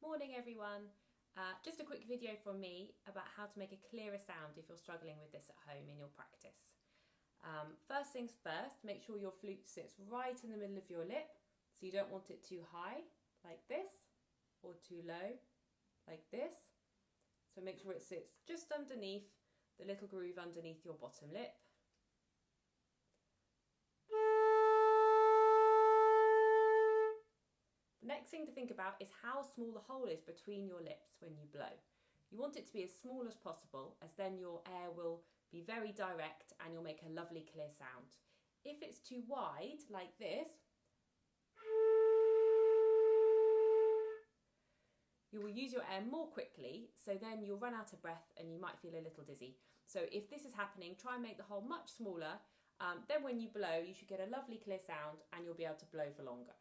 Morning everyone. Just a quick video from me about how to make a clearer sound if you're struggling with this at home in your practice. First things first, make sure your flute sits right in the middle of your lip, so you don't want it too high like this or too low like this. So make sure it sits just underneath the little groove underneath your bottom lip. The next thing to think about is how small the hole is between your lips when you blow. You want it to be as small as possible, as then your air will be very direct and you'll make a lovely clear sound. If it's too wide, like this, you will use your air more quickly, so then you'll run out of breath and you might feel a little dizzy. So if this is happening, try and make the hole much smaller. Then when you blow, you should get a lovely clear sound and you'll be able to blow for longer.